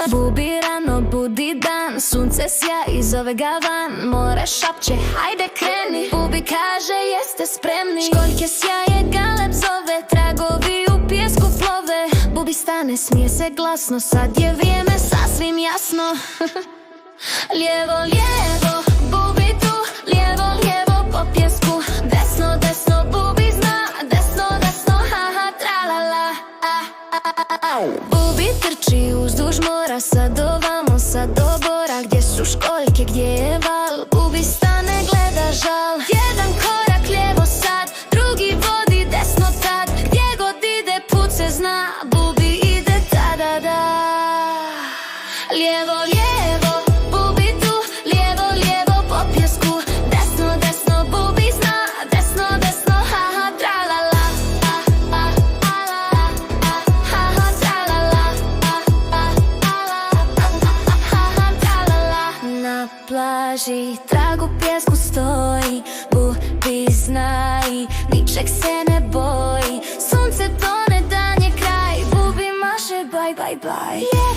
Bubi rano, budi dan, sunce sja i zove ga van. More šapće, hajde kreni, Bubi kaže jeste spremni. Školjke sjaje, galeb zove, tragovi u pijesku plove. Bubi stane, smije se glasno, sad je vrijeme sasvim jasno. Lijevo, lijevo, Bubi tu, lijevo, lijevo po pjesku. Desno, desno, Bubi zna, desno, desno, haha, tralala. Bubi trči uzduž mora, sad ovamo, sad do bora. Gdje su školjke, gdje je val? Bubi stane, gleda žal. Jedan korak lijevo sad, drugi vodi desno tad. Gdje god ide put se zna, Bubi ide tada. Lijevo, lijevo, Bubi tu, lijevo, lijevo po pjesku. Desno, desno, Bubi zna, desno, desno, haha, tralala. Haha, tralala. Haha, tralala. Na plaži trag u pjesku stoji, Bubi zna i ničeg se ne boji. Sunce tone, dan je kraj, Bubi maše bye, bye, bye.